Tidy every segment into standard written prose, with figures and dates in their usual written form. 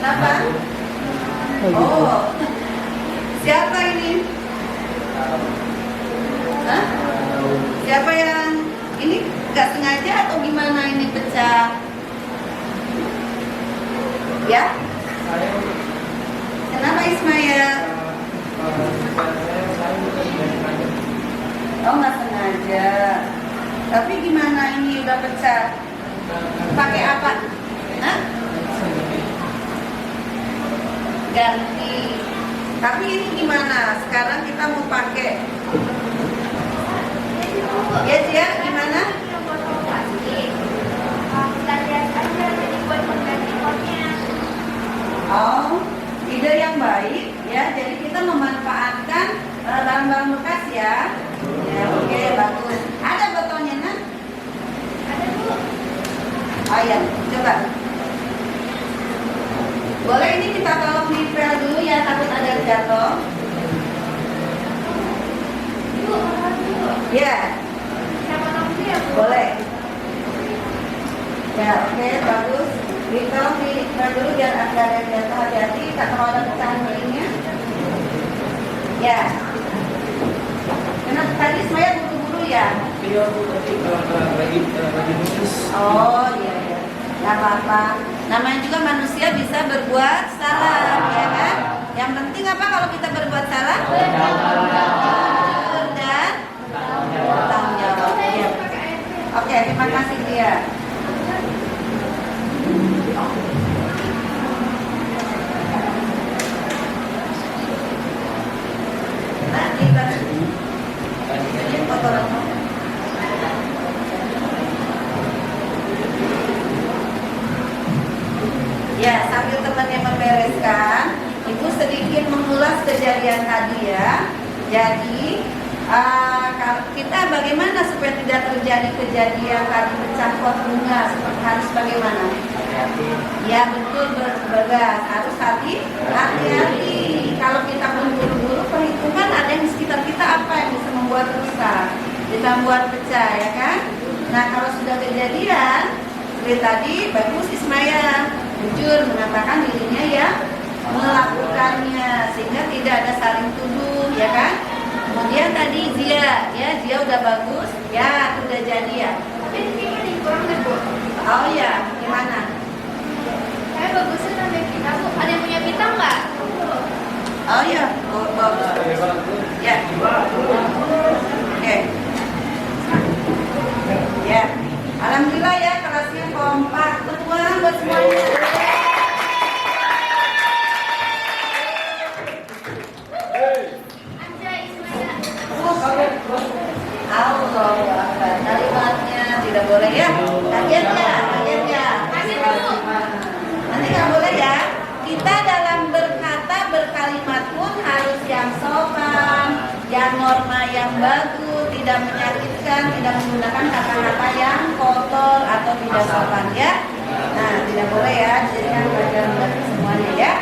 Kenapa? Oh, siapa ini? Hah? Siapa yang ini nggak sengaja atau gimana ini pecah? Ya? Kenapa Ismail? Oh, nggak sengaja. Tapi gimana ini udah pecah? Pakai apa? Hah? Ganti. Tapi ini gimana? Sekarang kita mau pakai. Ya Cia, gimana? Oh, ide yang baik ya. Jadi kita memanfaatkan barang-barang bekas ya. Ya, oke, bagus. Ada botolnya, Nak? Ada, Bu. Oh iya, coba. Boleh ini kita tolong dipel dulu ya, takut ada jatuh. Bu, ya. Boleh. Ya, oke, bagus. Ditolong dipel dulu biar ada yang jatuh, hati-hati. Kalau ada pecahan melingnya. Ya. Karena tadi saya buru-buru ya. Iya, Bu, tapi lagi nulis. Oh, iya, iya. Gak apa-apa. Namanya juga manusia bisa berbuat salah, ya kan? Yang penting apa kalau kita berbuat salah? Jujur dan bertanggung jawab. Ya. Oke, terima kasih dia. Nah, ini kotoran. Ya, sambil temannya membereskan, Ibu sedikit mengulas kejadian tadi ya. Jadi, kita bagaimana supaya tidak terjadi kejadian tadi pecah pot bunga? Harus bagaimana? Ya betul, bergegas. Harus hati-hati. Kalau kita buru-buru, perhitungan ada yang di sekitar kita apa yang bisa membuat rusak, bisa membuat pecah, ya kan? Nah, kalau sudah kejadian, seperti tadi, bagus Ismail jujur mengatakan dirinya ya melakukannya sehingga tidak ada saling tuduh, ya kan? Kemudian tadi Zia, ya Zia udah bagus, ya udah jadi ya. Tapi ini kurang deh, Bu. Oh ya, gimana? Saya bagusnya sampai kita, Bu. Ada yang punya kita nggak? Oh ya, bagus. Ya. Oke. Ya. Alhamdulillah ya kelasnya kompak. Tepuan buat semuanya. Allah Akbar. Kalimatnya tidak boleh ya. Kaget ya. Kaget dulu. Nanti nggak boleh ya. Kita dalam berkata berkalimat pun harus yang sopan, yang norma yang bagus, tidak menyakitkan, tidak menggunakan kata-kata yang kotor atau tidak sopan ya. Nah, tidak boleh ya. Jadi kan pelajaran bagi semuanya ya.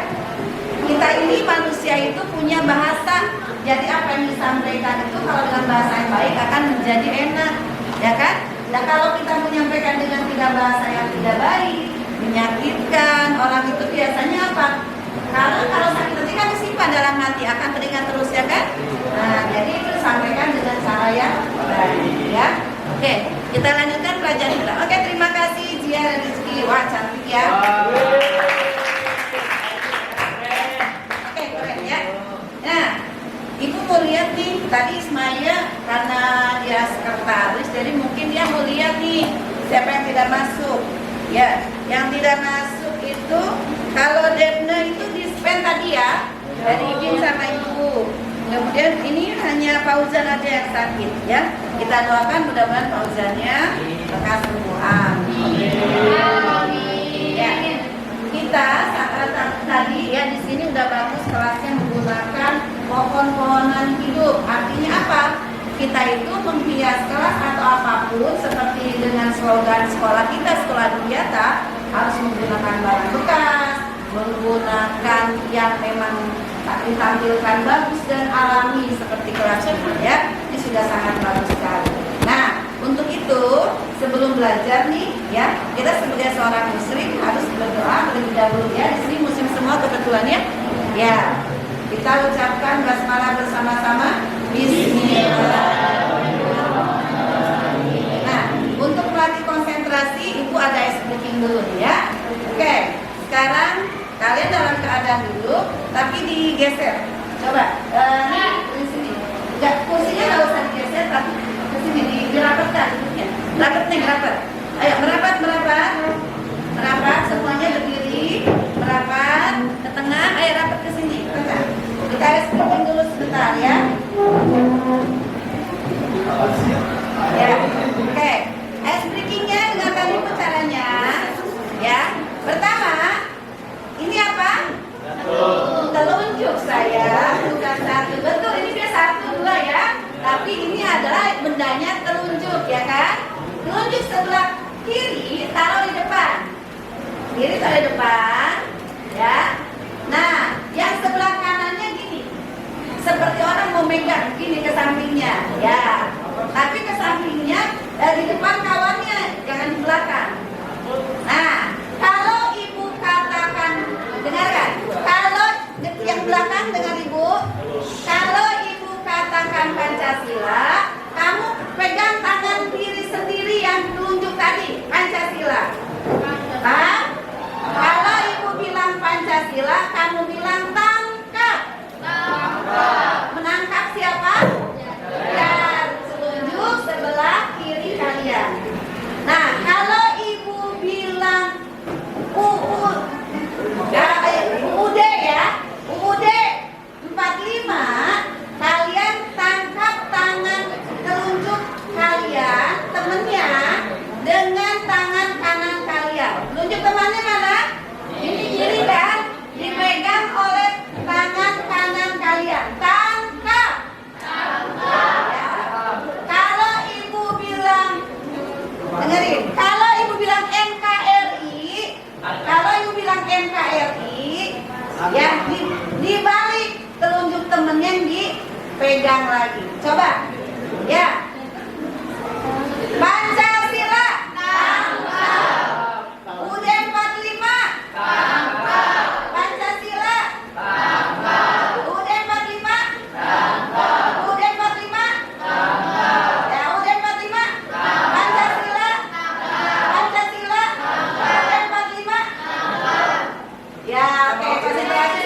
Kita ini manusia itu punya bahasa. Jadi apa yang disampaikan itu kalau dengan bahasa yang baik akan menjadi enak, ya kan? Nah kalau kita menyampaikan dengan bahasa yang tidak baik, menyakitkan orang itu biasanya apa? Karena kalau sakit hati kan disimpan dalam hati akan teringat terus, ya kan? Nah jadi itu sampaikan dengan cara yang baik, ya. Oke, kita lanjutkan pelajaran kita. Oke, terima kasih Zia dan Rizky. Wah cantik ya. Oke, keren ya. Nah. Ibu mau lihat nih, tadi Ismail karena dia sekretaris, jadi mungkin dia mau lihat nih siapa yang tidak masuk. Ya, yang tidak masuk itu kalau Debna itu dispen tadi ya, dari izin sama ibu. Kemudian ini hanya Fauzan aja yang sakit ya. Kita doakan mudah-mudahan Fauzannya lekas sembuh. Amin. Ya. Kita saat tadi ya di sini udah bagus kelasnya menggunakan pohon-pohonan hidup. Artinya apa? Kita itu menghias kelas atau apapun seperti dengan slogan sekolah kita, sekolah Duryata, harus menggunakan barang bekas, menggunakan yang memang ditampilkan bagus dan alami seperti kelas ini ya. Ini sudah sangat bagus sekali. Nah, untuk itu sebelum belajar nih ya, kita sebagai seorang muslim harus berdoa terlebih dahulu ya. Di sini musim semua kebetulan ya? Ya, kita ucapkan basmalah bersama-sama. Bismillah. Nah, untuk melatih konsentrasi, Ibu ada speaking dulu ya. Oke, sekarang kalian dalam keadaan duduk, tapi digeser. Coba, di sini. Enggak, kursinya nggak usah digeser, tapi ke sini dirapatkan duduknya. Rapat nih, rapat. Ayo merapat, merapat. Merapat, semuanya berdiri. Merapat ke tengah. Ayo rapat ke sini, ke tengah. Kita speaking dulu sebentar ya. Ya, oke. Speakingnya dengarkan dulu caranya. Ya, pertama, ini apa? Telunjuk saya, bukan satu. Betul, ini dia 1, 2 ya. Tapi ini adalah bendanya telunjuk ya kan? Telunjuk sebelah kiri taruh di depan. Kiri taruh di depan, ya. Nah, yang sebelah kanannya gini. Seperti orang mau megang gini ke sampingnya, ya. Tapi ke sampingnya di depan kawannya, jangan di belakang. Nah, kalau Ibu katakan, dengarkan. Kalau yang belakang dengar Ibu. Kalau Ibu katakan Pancasila, kamu pegang tangan kiri sendiri yang telunjuk tadi, Pancasila. Paham? Kalau Ibu bilang Pancasila, kamu bilang tangkap. Menangkap siapa? Ya, telunjuk sebelah kiri kalian. Nah, kalau Ibu bilang UUD ya, UUD 45, kalian tangkap tangan telunjuk kalian, temennya, dengan tangan kanan kalian. Telunjuk temannya mana? Ini kiri kan? Dipegang oleh tangan kanan kalian. Tangkap. Ya. Kalau Ibu bilang, dengerin, kalau Ibu bilang NKRI, kalau Ibu bilang NKRI, ya dibalik telunjuk temennya dipegang lagi. Coba, ya. Pancasila. Tangkap. UUD 45. Tangkap. Pancasila. Tangkap. UUD 45. Tangkap. UUD 45. Tangkap. Ya, UUD 45. Tangkap. Pancasila. Tangkap. Pancasila. Tangkap. UUD 45. Tangkap. Ya, oke, konsentrasi.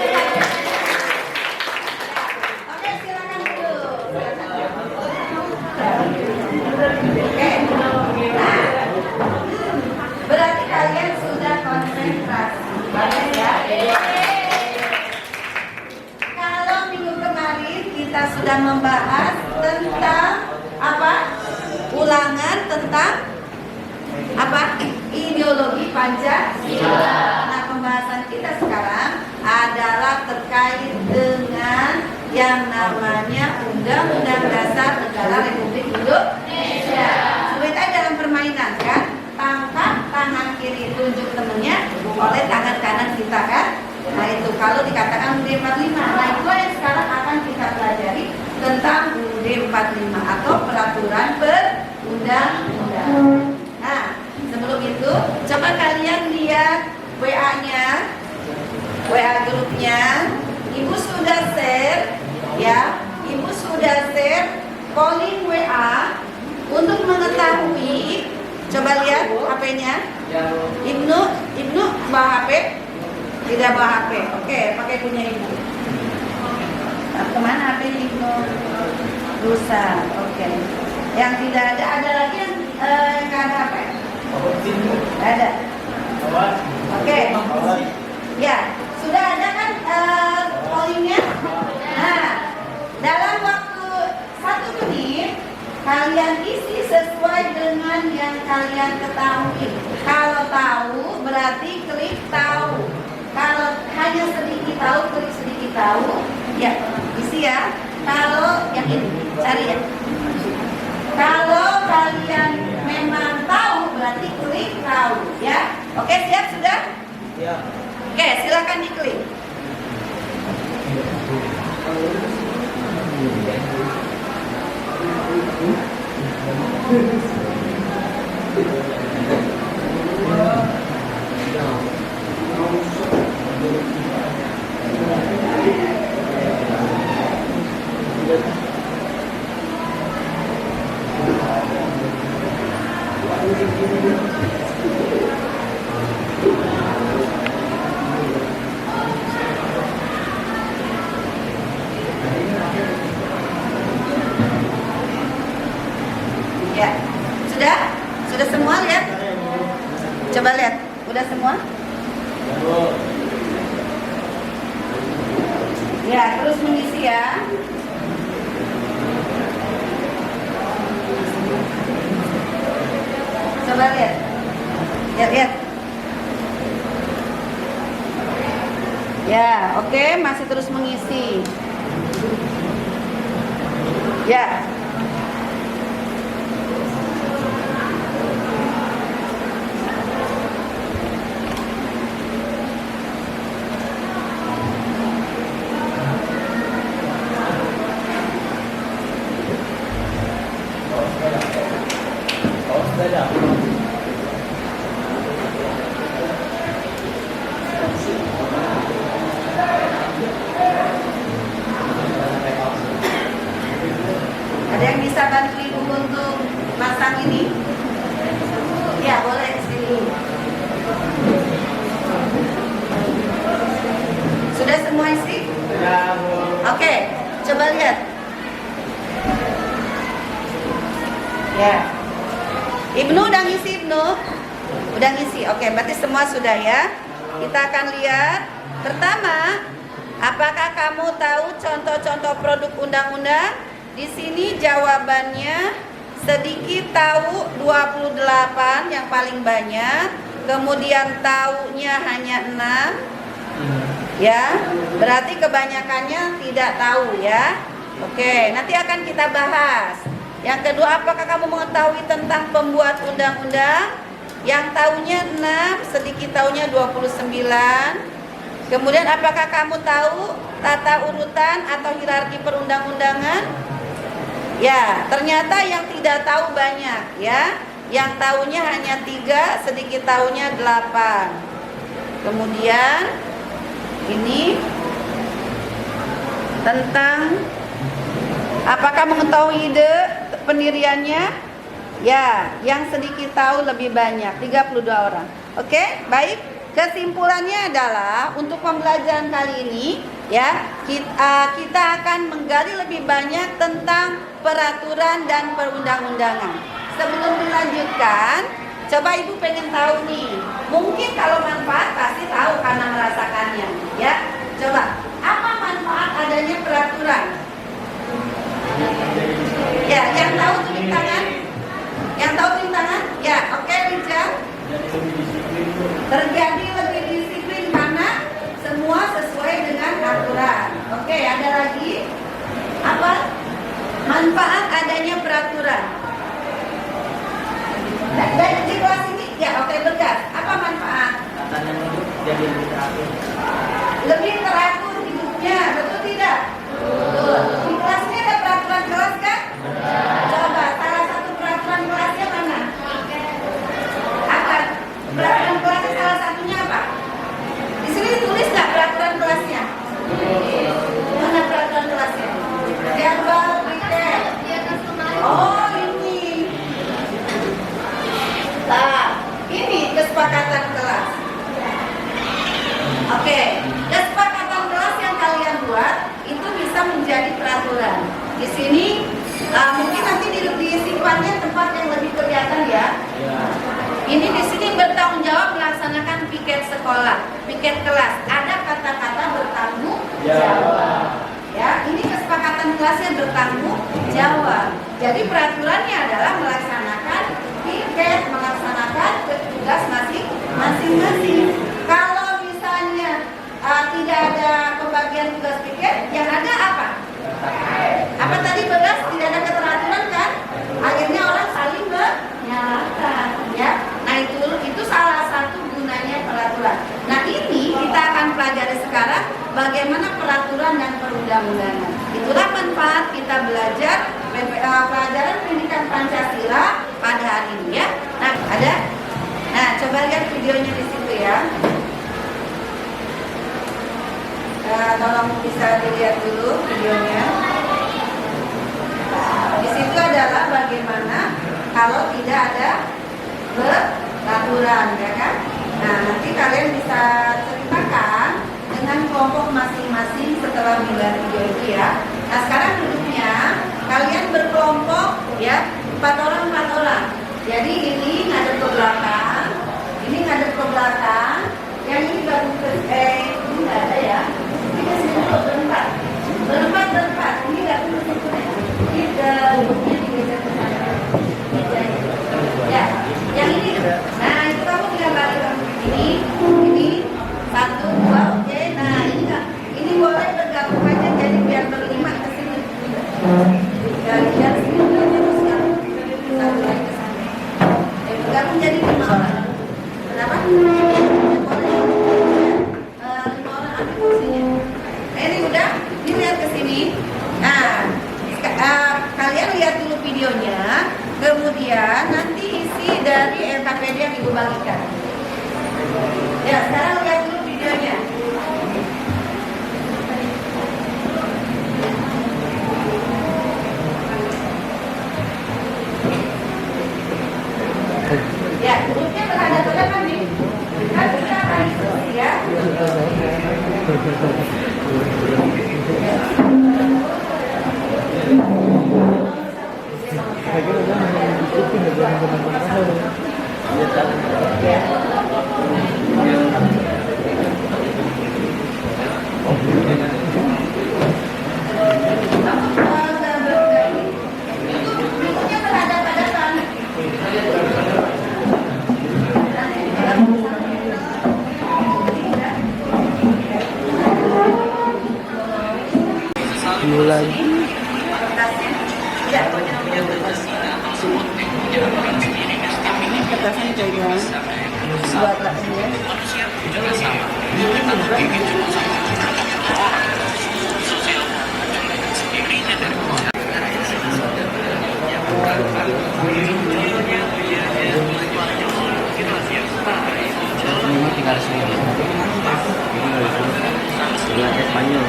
Oke, silakan dulu. Oke. Nah, berarti kalian sudah konsentrasi. Bagus ya. Kalau minggu kemarin kita sudah membahas tentang apa? Ulangan tentang apa? Ideologi Pancasila. Nah, pembahasan kita sekarang adalah terkait dengan yang namanya Undang-Undang Dasar Negara Republik Indonesia. Sebenarnya dalam permainan kan, tangkap tangan kiri tunjuk temennya oleh tangan kanan kita kan. Nah itu kalau dikatakan UUD 45. Nah itu yang sekarang akan kita pelajari tentang UUD 45 atau Peraturan Perundang-Undangan. Nah sebelum itu coba kalian lihat WA-nya, WA grupnya. Ibu sudah share ya, Ibu sudah share calling WA untuk mengetahui. Coba lihat HP-nya. Ibnu bawa HP? Tidak bawa HP. Oke, pakai punya Ibu. Nah, kemana HP-nya Ibnu? Rusak. Oke. Yang tidak ada lagi yang nggak ada HP? Tidak ada. Oke. Ya, sudah ada kan callingnya? Nah, dalam waktu 1 menit kalian isi sesuai dengan yang kalian ketahui. Kalau tahu berarti klik tahu. Kalau hanya sedikit tahu, klik sedikit tahu. Ya, isi ya. Kalau yang ini cari ya. Kalau kalian memang tahu berarti klik tahu ya. Oke, siap sudah? Ya. Oke, silakan diklik. Ya, terus mengisi ya. Coba lihat. Lihat. Ya, oke, masih terus mengisi. Ya. Ada yang bisa bantu ibu untuk masang ini? Ya, boleh di sini. Sudah semua isi? Oke, coba lihat. Ya. Ibnu udah ngisi, Ibnu? Udah ngisi. Oke, berarti semua sudah ya. Kita akan lihat. Pertama, apakah kamu tahu contoh-contoh produk undang-undang? Di sini jawabannya sedikit tahu 28 yang paling banyak. Kemudian taunya hanya 6. Ya, berarti kebanyakannya tidak tahu ya. Oke, nanti akan kita bahas. Yang kedua, apakah kamu mengetahui tentang pembuat undang-undang? Yang tahunya 6, sedikit tahunya 29. Kemudian apakah kamu tahu tata urutan atau hierarki perundang-undangan? Ya, ternyata yang tidak tahu banyak ya. Yang tahunya hanya 3, sedikit tahunya 8. Kemudian ini tentang apakah mengetahui ide pendiriannya? Ya, yang sedikit tahu lebih banyak, 32 orang. Oke, baik. Kesimpulannya adalah untuk pembelajaran kali ini ya, kita akan menggali lebih banyak tentang peraturan dan perundang-undangan. Sebelum dilanjutkan, coba ibu pengen tahu nih. Mungkin kalau manfaat pasti tahu karena merasakannya ya. Coba, apa manfaat adanya peraturan? Ya, yang tahu tulis tangan. Yang tahu tulis tangan? Ya, oke, Rijal. Terjadi lebih disiplin karena semua sesuai dengan aturan. Oke, ada lagi? Apa? Manfaat adanya peraturan. Dan di kelas ini, ya oke, Bergas. Apa manfaat? Katanya jadi lebih teratur. Lebih teratur hidupnya, betul tidak? Betul. Di kelas ini ada peraturan kelas kan? Coba, salah satu peraturan kelasnya mana? Apa? Peraturan kelasnya salah satunya apa? Di sini tulis nggak peraturan kelasnya? Mana peraturan kelasnya? Jadwal weekend. Di atas lemari. Oh, ini. Nah, ini kesepakatan kelas. Oke, kesepakatan kelas yang kalian buat itu bisa menjadi peraturan. Di sini mungkin nanti disimpannya tempat yang lebih kelihatan ya. Ini di sini bertanggung jawab melaksanakan piket sekolah, piket kelas. Ada kata-kata bertanggung jawab. Ya, ini kesepakatan kelasnya bertanggung jawab. Jadi peraturannya adalah melaksanakan piket, melaksanakan tugas masing-masing. Kalau misalnya tidak ada pembagian tugas piket, yang ada apa? Apa tadi Beras? Tidak ada keteraturan kan? Akhirnya orang saling menyalahkan, ya. Nah itu salah satu gunanya peraturan. Nah ini kita akan pelajari sekarang bagaimana peraturan dan perundang-undangan. Itulah manfaat kita belajar pelajaran pendidikan Pancasila pada hari ini ya. Nah ada. Nah coba lihat videonya di situ ya. Tolong bisa dilihat dulu videonya. Di situ adalah bagaimana kalau tidak ada peraturan, ya kan? Nah, nanti kalian bisa ceritakan dengan kelompok masing-masing setelah melihat video itu ya. Nah, sekarang duduknya kalian berkelompok ya, 4 orang. Jadi ini ngadep ke belakang, ini ngadep ke belakang, yang ini baru ini nggak ada ya. Ini ke sini dulu bentar. ambil kursinya. Ini udah, ini lihat ke sini. Nah, kalian lihat dulu videonya, kemudian nanti isi dari LKPD yang Ibu bagikan. Ya, sekarang lihat dulu videonya. Ya, duduknya berhadapan nih. Kan kita akan diskusi ya. Duduknya berhadapan-hadapan. Mulai. Kertasnya pegang buat lainnya. Ini tinggal sini. Ini Spanyol.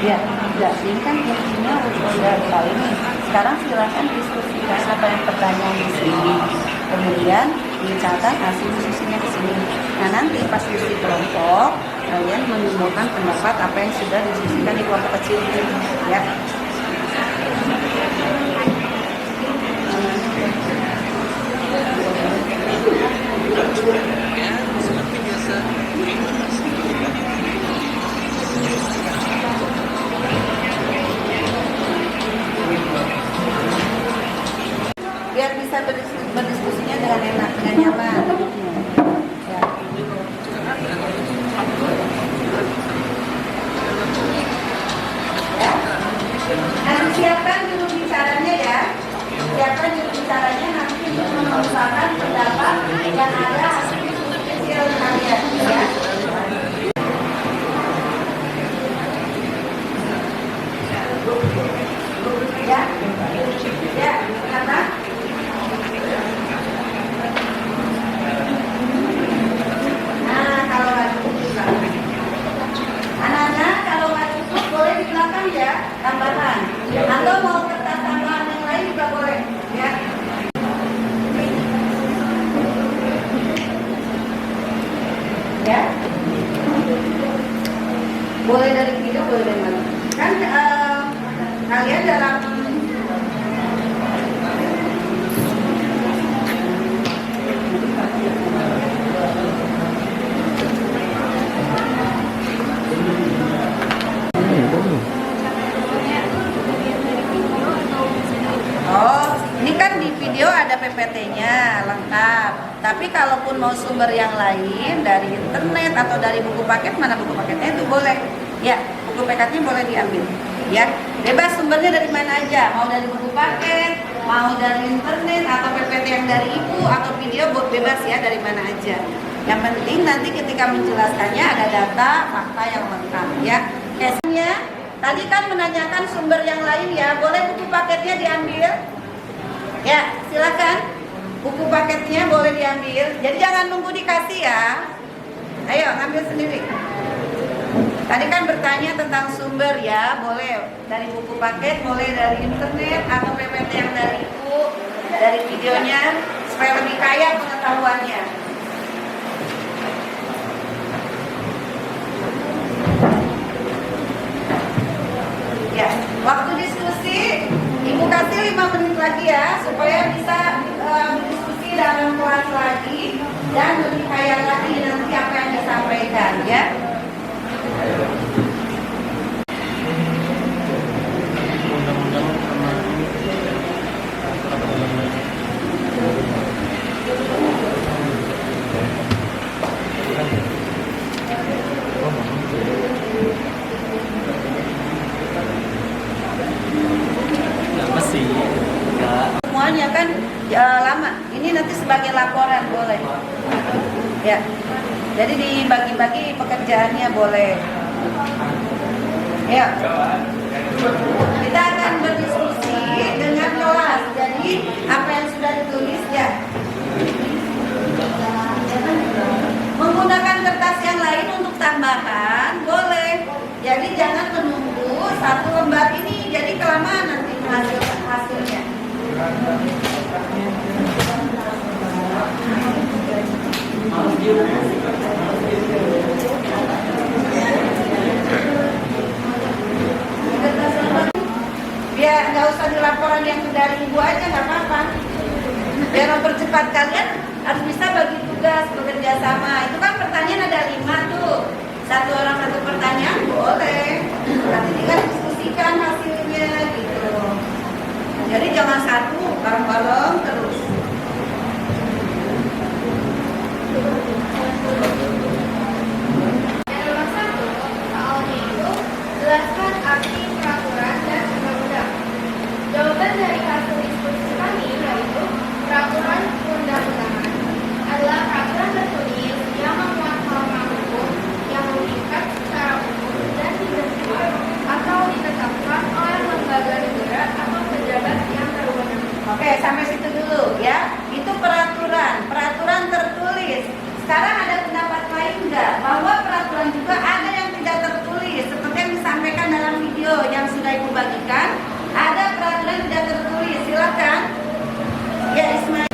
Ya, jadi kan intinya udah tahu ini. Sekarang silakan diskusikan apa yang pertanyaan di sini. Kemudian dicatat hasil diskusinya ke sini. Nah, nanti pas diskusi kelompok, kalian mengumpulkan pendapat apa yang sudah didiskusikan di kelompok kecil ini, ya. Biar bisa berdiskusinya dengan enak, dengan nyaman. Ya. Ya. Nanti siapkan juru bicaranya ya. Siapkan juru bicaranya nanti untuk mengusahakan pendapat yang ada hasil diskusi kecil kalian. Ya. Ya. Ya. Kenapa? Anak-anak kalau nggak cukup boleh di belakang ya tambahan. Atau mau kertas tambahan yang lain juga boleh ya. Ya. Boleh dari video, boleh dari mana? Kan kalian dalam ini kan di video ada PPT-nya lengkap. Tapi kalaupun mau sumber yang lain dari internet atau dari buku paket, mana buku paketnya itu boleh. Ya, buku paketnya boleh diambil. Ya, bebas sumbernya dari mana aja. Mau dari buku paket, mau dari internet atau PPT yang dari ibu atau video bebas ya dari mana aja. Yang penting nanti ketika menjelaskannya ada data, fakta yang lengkap ya. Biasanya tadi kan menanyakan sumber yang lain ya. Boleh buku paketnya diambil? Ya, silakan. Buku paketnya boleh diambil. Jadi jangan nunggu dikasih ya. Ayo, ambil sendiri. Tadi kan bertanya tentang sumber ya. Boleh dari buku paket, boleh dari internet atau PPT yang dari ibu, dari videonya supaya lebih kaya pengetahuannya. Ya, waktu diskusi Ibu kasih 5 menit lagi ya supaya bisa berdiskusi dalam kelas lagi dan lebih kaya lagi nanti apa yang disampaikan ya. sebagai laporan boleh. Ya. Jadi dibagi-bagi pekerjaannya boleh. Ya. Kita akan berdiskusi dengan kelas. Jadi apa yang sudah ditulis ya. Menggunakan kertas yang lain untuk tambahan boleh. Jadi jangan menunggu satu lembar ini. Jadi kelamaan nanti hasilnya. Biar nggak usah di laporan yang dari ibu aja, nggak apa-apa. Biar mempercepat, kalian harus bisa bagi tugas, bekerja sama. Itu kan pertanyaan ada 5 tuh. Satu orang satu pertanyaan boleh. Nanti tinggal diskusikan hasilnya gitu. Jadi jangan satu bareng-bareng terus. Nomor 1, soalnya itu jelaskan arti peraturan dan undang-undang. Jawaban dari hasil diskusi kami yaitu peraturan undang-undangan adalah peraturan tertulis yang memuat norma hukum yang mengikat secara umum dan dibentuk atau ditetapkan oleh lembaga negara atau pejabat yang berwenang. Oke, sampai situ dulu ya. Itu peraturan tertulis. Sekarang ada pendapat lain enggak? Bahwa peraturan juga ada yang tidak tertulis. Seperti yang disampaikan dalam video yang sudah Ibu bagikan. Ada peraturan tidak tertulis. Silakan. Ya, Ismail.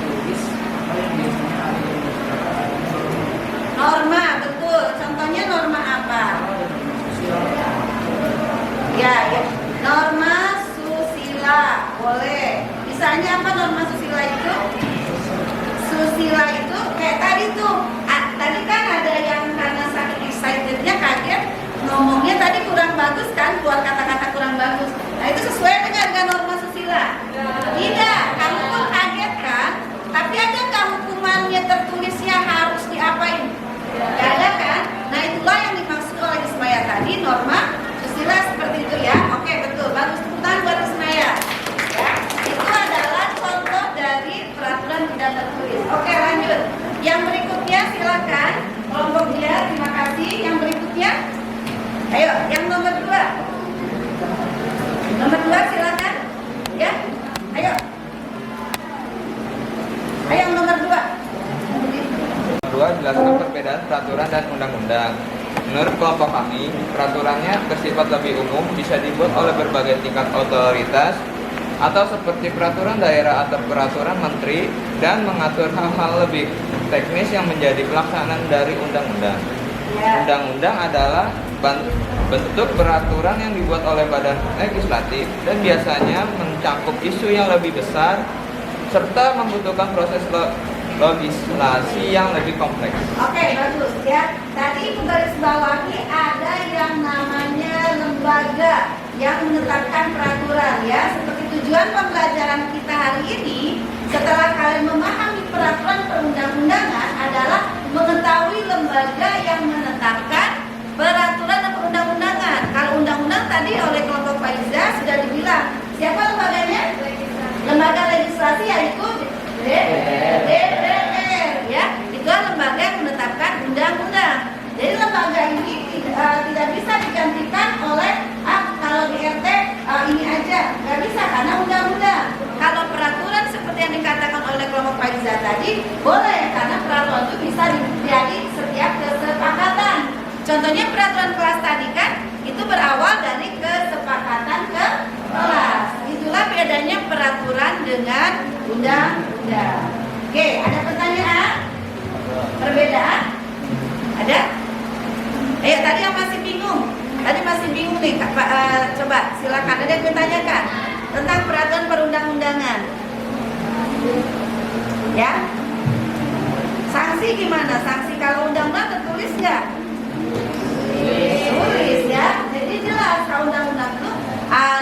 Norma, betul. Contohnya norma apa? Ya. Norma susila. Boleh. Misalnya apa norma susila itu? Susila itu kayak tadi tuh. Tadi kan ada yang karena saking excitednya kaget ngomongnya tadi kurang bagus kan, keluar kata-kata kurang bagus. Nah itu sesuai dengan norma susila? Tidak, kamu pun kaget kan? Tapi ada nggak hukumannya tertulisnya harus diapain? Gak ada kan? Nah itulah yang dimaksud oleh Ismaya tadi, norma susila seperti itu ya. Oke, betul, bagus, tepuk tangan buat Ismaya ya. Itu adalah contoh dari peraturan tidak tertulis. Oke, lanjut. Yang berikutnya silakan kelompok dia, terima kasih. Yang berikutnya, ayo, yang nomor 2. Nomor 2 silakan, ya, ayo. Ayo nomor 2. Nomor 2, jelaskan perbedaan peraturan dan undang-undang. Menurut kelompok kami, peraturannya bersifat lebih umum, bisa dibuat oleh berbagai tingkat otoritas, atau seperti peraturan daerah atau peraturan menteri, dan mengatur hal-hal lebih teknis yang menjadi pelaksanaan dari undang-undang. Undang-undang adalah bentuk peraturan yang dibuat oleh badan legislatif dan biasanya mencakup isu yang lebih besar serta membutuhkan proses legislasi yang lebih kompleks. Oke, bagus ya. Tadi Ibu garis bawahi ada yang namanya lembaga yang menetapkan peraturan ya. Seperti tujuan pembelajaran kita hari ini, setelah kalian memahami peraturan perundang-undangan adalah mengetahui lembaga yang menetapkan peraturan dan perundang-undangan. Kalau undang-undang tadi oleh kelompok Faiza sudah dibilang. Siapa lembaganya? Lembaga legislasi yaitu DPR ya. Itu lembaga yang menetapkan undang-undang. Jadi lembaga ini tidak bisa digantikan oleh kalau di RT ini aja, nggak bisa karena undang-undang. Kalau peraturan seperti yang dikatakan oleh kelompok Faiza tadi boleh karena peraturan itu bisa jadi setiap kesepakatan. Contohnya peraturan kelas tadi kan itu berawal dari kesepakatan ke kelas. Itulah bedanya peraturan dengan undang-undang. Oke, ada pertanyaan? Perbedaan? Ada? Ayo, tadi yang masih bingung. Tadi masih bingung nih, coba silakan. Ada yang bertanyakan tentang peraturan perundang-undangan? Ya? Sanksi gimana? Sanksi kalau undang-undang tertulis nggak? Tulis ya. Jadi jelas kalau undang-undang itu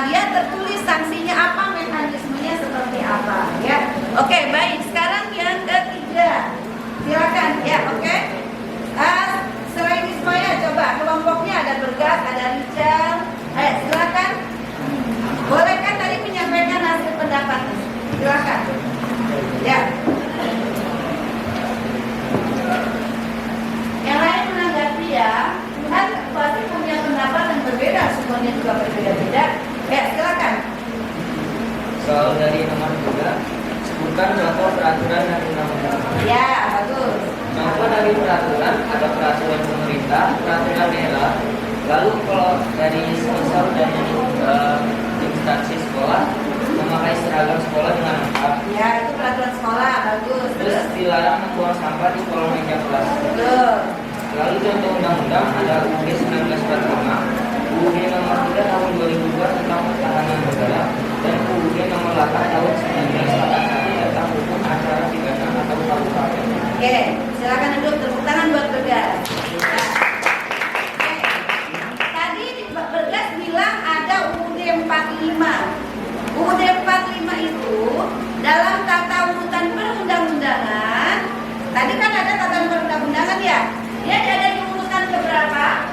dia tertulis sanksinya apa, mekanismenya seperti apa ya. Oke, baik. Sekarang yang ketiga. Silakan ya, oke. Selain Ismaya, coba kelompoknya ada Bergas, ada Rizal. Silakan. Boleh kan tadi menyampaikan hasil pendapat? Silakan. Ya. nomornya juga berbeda-beda. Ya, silakan. Soal dari nomor 3, sebutkan contoh peraturan dan undang-undang. Ya, bagus. Contoh dari peraturan ada peraturan pemerintah, peraturan daerah. Lalu kalau dari semisal dari instansi sekolah memakai seragam sekolah dengan lengkap. Ya, itu peraturan sekolah, bagus. Terus dilarang membuang sampah di kolong meja kelas. Betul. Lalu contoh undang-undang ada UUD 1945, UUD nomor 3 tahun 2002 tentang pertahanan negara, dan UUD nomor 8 tahun 1941 tentang hukum acara pidana atau KUHP. Oke, silakan duduk, tepuk tangan buat Bergas. Nah, oke. Tadi Bergas bilang ada UUD 45. UUD 45 itu dalam tata urutan perundang-undangan. Tadi kan ada tata perundang-undangan ya. Dia ada di urutan keberapa?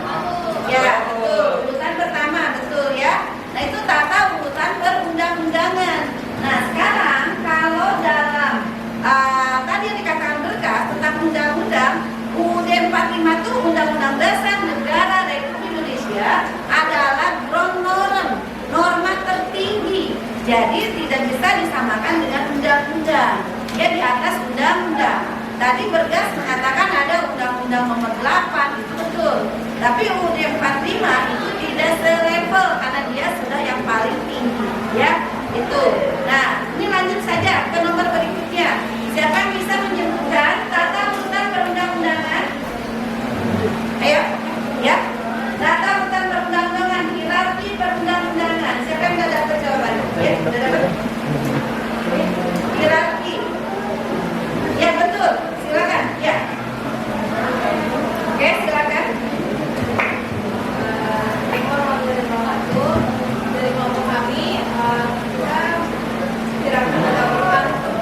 Ya, betul. Urutan pertama, betul ya. Nah, itu tata urutan perundang-undangan. Nah, sekarang kalau dalam tadi yang dikatakan Berkas tentang undang-undang, UUD 45 itu Undang-Undang Dasar Negara Republik Indonesia adalah ground norm, norma tertinggi. Jadi tidak bisa disamakan dengan undang-undang. Dia di atas undang-undang. Tadi Bergas mengatakan ada Undang-Undang Nomor 8, itu betul. Tapi UUD 45 itu tidak selevel karena dia sudah yang paling tinggi, ya. Itu. Nah, ini lanjut saja ke nomor berikutnya. Siapa yang bisa menyebutkan tata urutan perundang-undangan? Ayo, ya. Tata urutan perundang-undangan, hierarki perundang-undangan. Siapa yang sudah dapat jawabannya? Ya, sudah dapat. Hierarki. Ya, betul. Silakan. Ya. Oke, silakan. Dari kelompok kami, kita kira-kira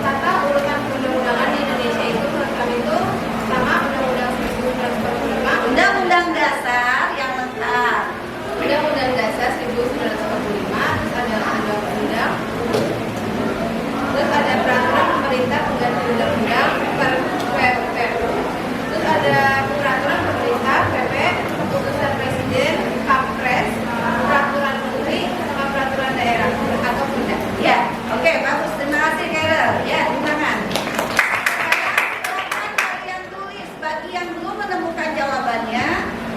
tata urutan perundang-undangan di Indonesia itu menurut kami itu sama Undang-Undang 1945, Undang-undang dasar yang lengkap. Undang-Undang Dasar 1945, terus ada undang-undang, terus ada peraturan pemerintah pengganti undang-undang PP, terus ada peraturan pemerintah PP, keputusan presiden, Kapres, peraturan menteri, sama peraturan daerah atau tidak. Ya, oke, bagus. Terima kasih, Carol. Ya, terima kasih. Silakan kalian tulis bagi yang belum menemukan jawabannya,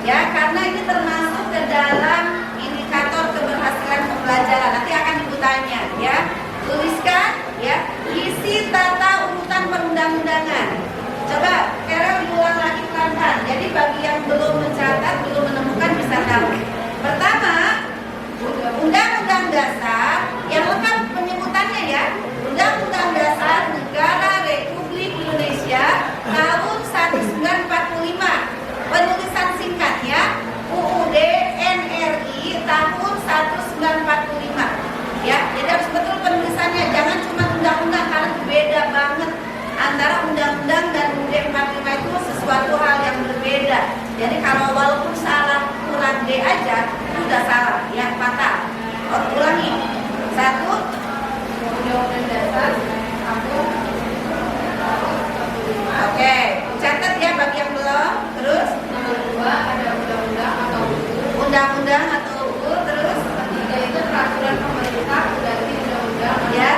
ya, karena ini termasuk ke dalam indikator keberhasilan pembelajaran. Nanti akan ibu tanya, ya. Tuliskan, ya, isi tata urutan perundang-undangan. Coba, Carol diulang lagi pelan-pelan. Jadi bagi yang belum mencatat, belum menemukan bisa tahu. Pertama, Undang-Undang Dasar yang lengkap penyebutannya ya. Undang-Undang Dasar Negara Republik Indonesia tahun 1945. Penulisan singkatnya UUD NRI tahun 1945. Ya, jadi harus betul penulisannya. Jangan cuma undang-undang karena beda banget antara undang-undang dan UUD 45 itu sesuatu hal yang berbeda. Jadi kalau walaupun salah kurang D aja itu udah salah, ya fatal. Ulangi. 1. Undang-Undang Dasar tahun 1945. Oke, catat ya bagi yang belum. Terus Nomor 2 ada undang-undang atau UU. undang-undang atau UU. Terus Ketiga itu peraturan pemerintah pengganti undang-undang. ya.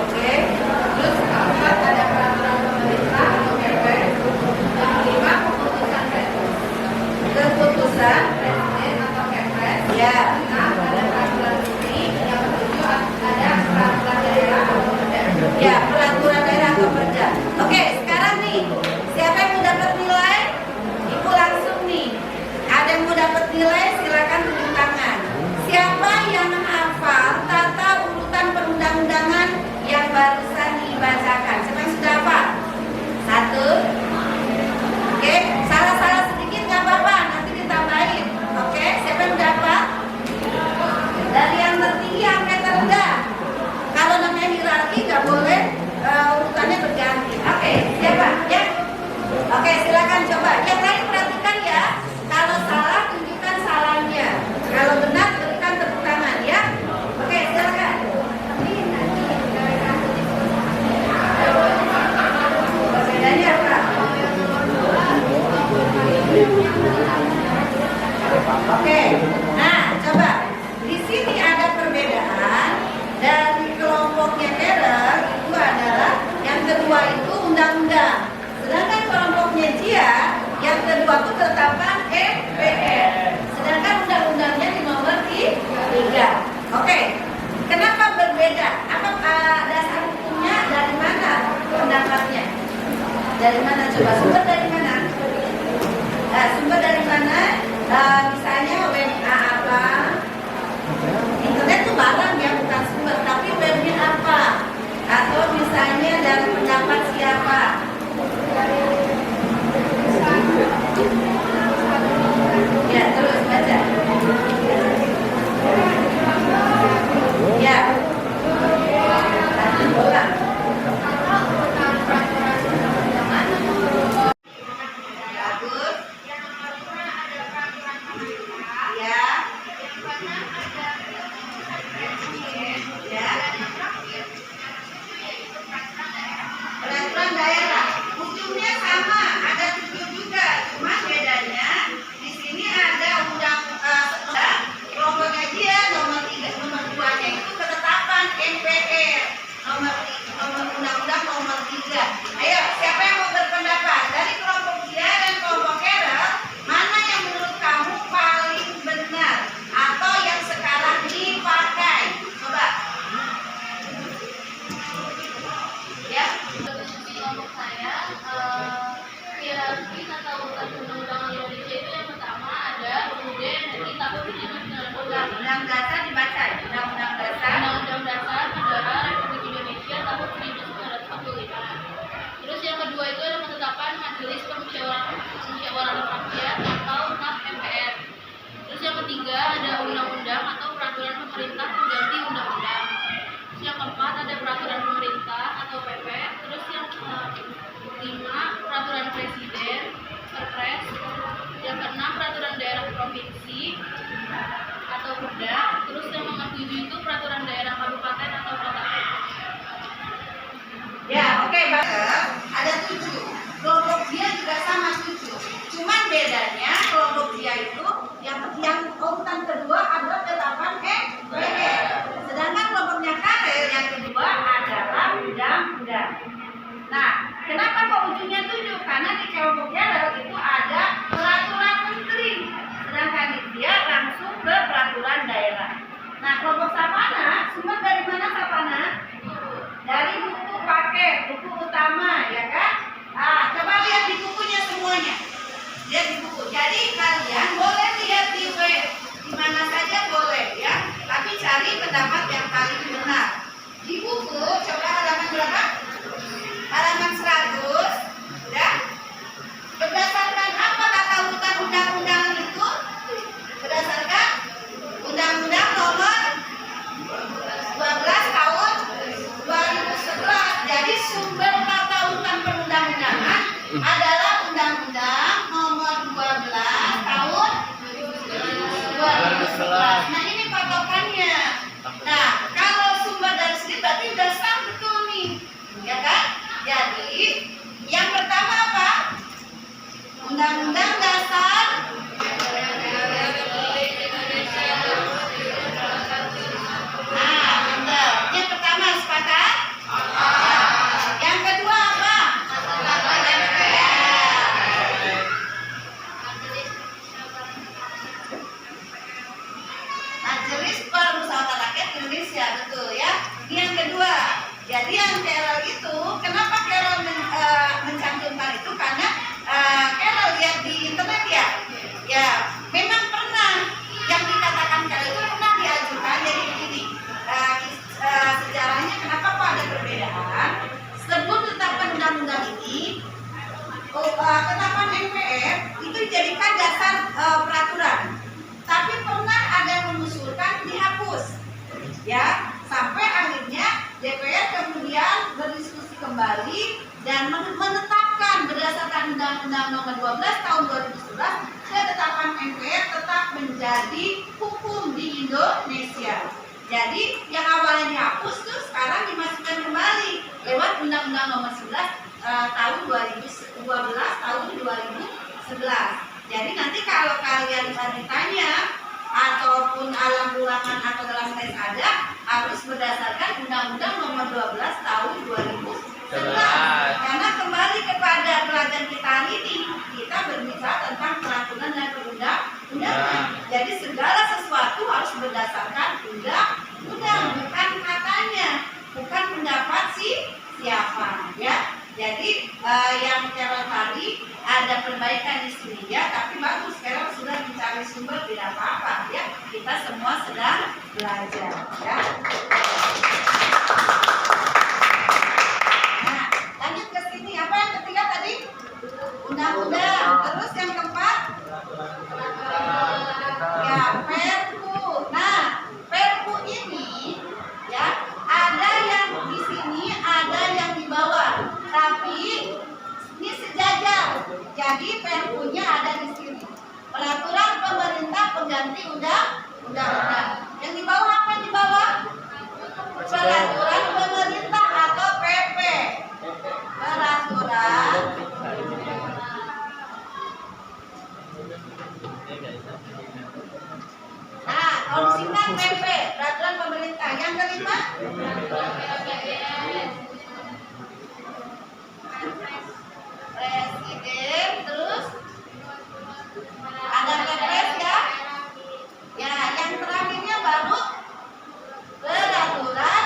Oke. Terus keempat ada peraturan pemerintah atau PP. Yang kelima keputusan presiden atau Kepres. Ya. Nah, ada peraturan menteri. Yang ketujuh ada peraturan daerah atau Perda. Ya, peraturan daerah atau perda. Oke, sekarang nih, siapa yang mau dapat nilai? Ibu langsung nih. Ada yang mau dapat nilai? Silakan tunjuk tangan. Siapa yang hafal tata urutan perundang-undangan yang barusan dibacakan? Siapa yang sudah hafal? 1. Oke, salah-salah sedikit nggak apa-apa, nanti ditambahin. Oke, siapa yang udah hafal? Dari yang tertinggi sampai terendah. Kalau namanya hierarki nggak boleh urutannya berganti. Oke, siapa? Ya. Oke, silakan coba. Yang lain perhatikan ya. Kalau salah tunjukkan salahnya. Kalau benar berikan tepuk tangan ya. Oke, silakan. Perbedaannya apa? Oke. Nah, coba. Ya. Peraturan daerah, ujungnya sama, ada 7 juga, cuma bedanya di sini ada kelompoknya dia nomor 3, nomor 2-nya itu ketetapan MPR, nomor undang-undang nomor 3. Ayo, siapa yang mau berpendapat dari kelompok dia dan kelompok Carol, mana yang menurut kamu paling benar atau yang sekarang dipakai? Coba. Ya. Kelompok saya, hierarki tata urutan undang-undang Indonesia itu yang pertama ada UUD di tahun 1945. Undang-undang dasar dibaca, undang-undang dasar. Undang-undang Dasar Negara Republik Indonesia tahun 1945. Terus yang kedua itu ada ketetapan Majelis Permusyawaratan Rakyat atau MAP MPR. Terus yang ketiga ada undang-undang atau peraturan pemerintah pengganti undang-undang. Terus yang keempat ada peraturan pemerintah atau PP. Terus yang kelima peraturan presiden Perpres. Yang keenam peraturan daerah provinsi atau Perda. Terus yang nomor 7 itu peraturan daerah kabupaten atau kota. Ya, oke, ada 7. Kelompok dia juga sama 7. Cuman bedanya kelompok dia itu yang urutan kedua ada ketetapan MPR. Sedangkan kelompoknya Karel yang kedua adalah undang-undang. Nah, kenapa kok ujungnya 7? Karena di kelompok Karel itu ada peraturan menteri. Sedangkan di dia langsung ke peraturan daerah. Nah, kelompok Sapana, sumber dari mana Sapana? Dari buku paket, buku utama, ya kan? Coba lihat di bukunya semuanya. Lihat di buku. Jadi kalian boleh lihat di web, di mana saja boleh, ya. Tapi cari pendapat yang paling benar. Di buku, coba halaman berapa? Halaman 100, ya. Berdasarkan apa kata urutan undang-undang itu? Berdasarkan Undang-Undang nomor 12 tahun 2011. Jadi sumber kata urutan perundang-undangan adalah Undang-Undang nomor 12 tahun 2011. Nah, ini patokannya. Nah, kalau sumber dari sini berarti udah sah betul nih, ya kan? Jadi yang pertama apa? Undang-Undang Dasar betul. Yang pertama sepakat? Yang kedua apa? Majelis Permusyawaratan Rakyat Indonesia, betul ya. Yang kedua, jadi yang Carol itu, kenapa Carol mencantumkan itu? Karena Carol lihat di internet ya. Ya, memang pernah yang dikatakan Carol itu pernah diajukan. Jadi begini, sejarahnya kenapa kok ada perbedaan? Sebelum tetapkan undang-undang ini, ketetapan MPR itu dijadikan dasar peraturan. Tapi pernah ada yang mengusulkan dihapus, ya, sampai akhirnya DPR kemudian berdiskusi kembali dan menetapkan berdasarkan Undang-Undang nomor 12 tahun 2011 ketetapan MPR tetap menjadi hukum di Indonesia. Jadi yang awalnya dihapus tuh sekarang dimasukkan kembali lewat Undang-Undang nomor 11 tahun 2012 tahun 2011. Jadi nanti kalau kalian ditanya ataupun alam ulangan atau dalam tes ada, harus berdasarkan Undang-Undang nomor 12 tahun 2011. Karena kembali kepada pelajaran kita hari ini, kita berbicara tentang peraturan dan perundang-undangan. Jadi segala sesuatu harus berdasarkan undang-undang, bukan katanya, bukan pendapat siapa, ya. Jadi yang Carol tadi ada perbaikan di sini ya, tapi bagus Carol sudah mencari sumber, tidak apa-apa ya. Kita semua sedang belajar ya. Nah, lanjut ke sini. Apa yang ketiga tadi? Undang-undang. Terus yang keempat? Ya, Perpu. Nah, Perpu ini ya, ada yang di sini, ada yang di bawah. Tapi ini sejajar. Jadi Perpunya ada di sini. Peraturan pemerintah pengganti undang-undang. Yang di bawah apa yang di bawah? Korupsinya PP, peraturan pemerintah. Yang kelima, presiden, terus ada kepres ya. Ya, yang terakhirnya baru peraturan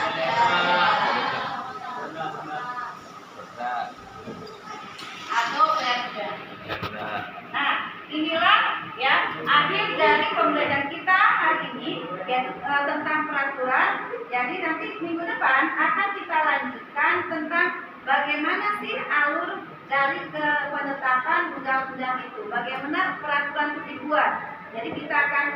atau perda. Nah, inilah ya akhir dari pembelajaran kita hari ini yaitu tentang peraturan. Jadi nanti minggu depan akan kita lanjutkan tentang bagaimana sih alur dari penetapan undang-undang itu, bagaimana peraturan itu dibuat. Jadi kita akan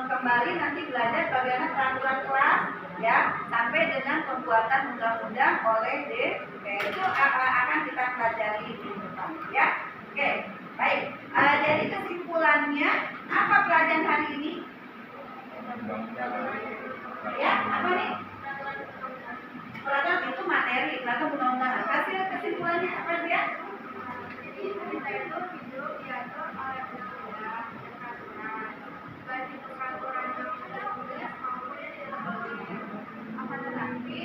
kembali nanti belajar bagaimana peraturan kelas ya sampai dengan pembuatan undang-undang oleh DPR itu akan kita pelajari di depan ya. Oke, baik. Jadi kesimpulannya apa pelajaran hari ini? Ya, apa nih? Peraturan itu materi, peraturan undang-undang. Hasil kesimpulannya apa dia? Jadi kita itu hidup diatur oleh undang-undang dan peraturan. Baik itu peraturan yang sudah tulis maupun yang tidak tulis. Akan tetapi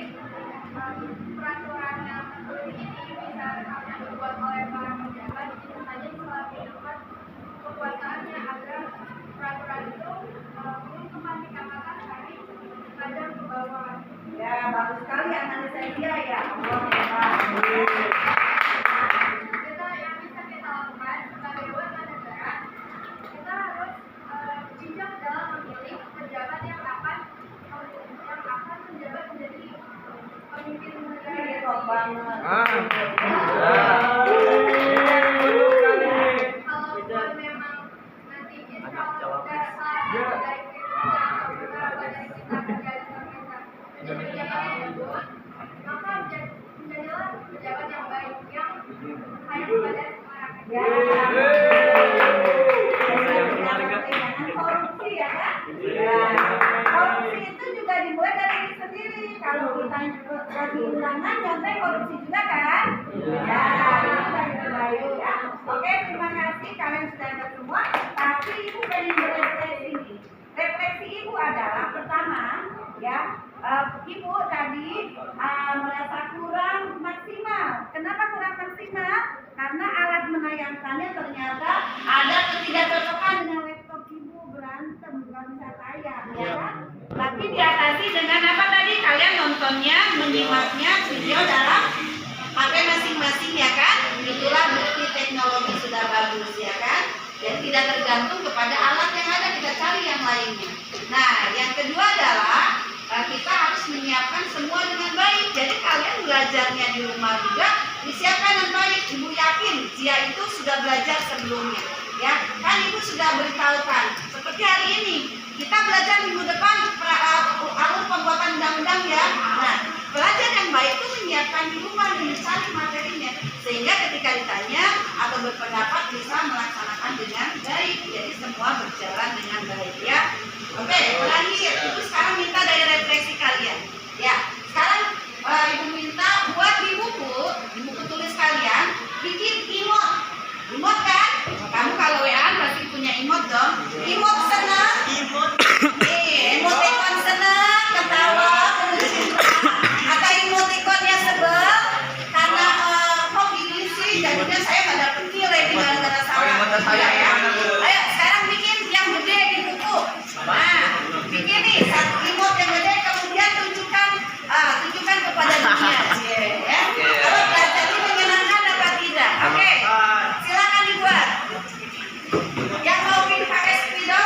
peraturan yang tertulis ini bisa hanya dibuat oleh para pejabat, itu saja telah didapat kekuasaannya agar peraturan itu belum tempat dikatakan dari kadar ke bawah. Ya, bagus sekali analisa dia ya. Allah. Kita yang bisa kita lakukan sebagai warga negara, kita harus bijak dalam memilih pejabat yang akan menjabat menjadi pemimpin negara. Ini top banget. Kalau memang nanti insya Allah dasar dari kita atau beberapa dari kita menjadi pejabat yang tersebut, maka menjadilah pejabat yang baik yang sayang kepada masyarakat. Ya. Jangan korupsi ya kan? Ya. Korupsi itu juga dimulai dari diri sendiri. Kalau kita lagi undangan nyontek korupsi juga kan? Ya, itu dari Bayu ya. Oke, terima kasih kalian sudah ada semua. Tapi ibu pengen berefleksi nih. Refleksi ibu adalah pertama ya. Ibu tadi merasa kurang maksimal. Kenapa kurang maksimal? Karena alat menayangkannya ternyata ada ketidakcocokan dengan laptop ibu, berantem, nggak bisa tayang, ya kan? Tapi diatasi dengan apa tadi? Kalian nontonnya, menyimaknya video dalam HP masing-masing ya kan? Itulah bukti teknologi sudah bagus ya kan? Jadi tidak tergantung kepada alat yang ada, kita cari yang lainnya. Nah, yang kedua adalah kita harus menyiapkan semua dengan baik. Jadi kalian belajarnya di rumah juga disiapkan dengan baik. Ibu yakin dia itu sudah belajar sebelumnya, ya kan? Ibu sudah beritahukan. Seperti hari ini kita belajar minggu depan alur pembuatan undang-undang ya. Nah, belajar yang baik itu menyiapkan di rumah dan mencari materinya, sehingga ketika ditanya atau berpendapat bisa melaksanakan dengan baik. Jadi semua berjalan dengan baik ya. Oke, terakhir ibu sekarang minta dari refleksi kalian. Ya, sekarang ibu minta buat di buku tulis kalian bikin emot. Emot kan? Kamu kalau WA pasti punya emot dong. Emot senang. Emoticon senang, ketawa, atau emoticonnya sebel karena kok gini sih, jadinya saya nggak dapet nilai di gara-gara salah. Ya. Ayo sekarang bikin yang gede di buku. Nah, bikin nih satu emot yang gede, kemudian tunjukkan kepada dunia. Ya. Kalau belajar ini menyenangkan apa tidak? Oke, silakan dibuat. Yang mau pakai spidol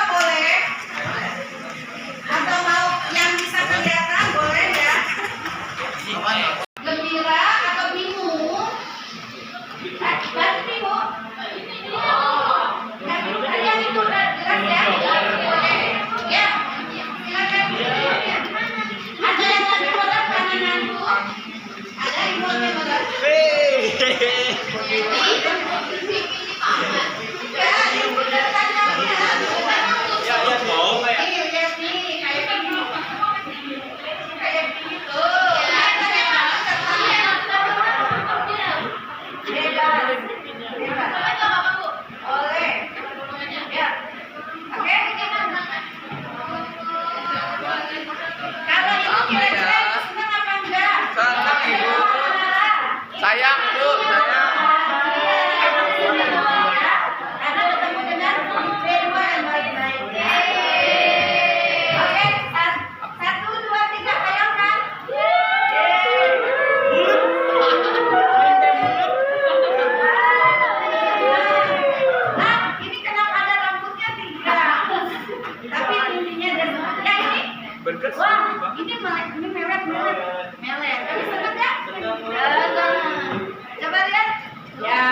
Berkas Wah, ini melet. Tapi seneng nggak? Seneng. Coba lihat. Ya,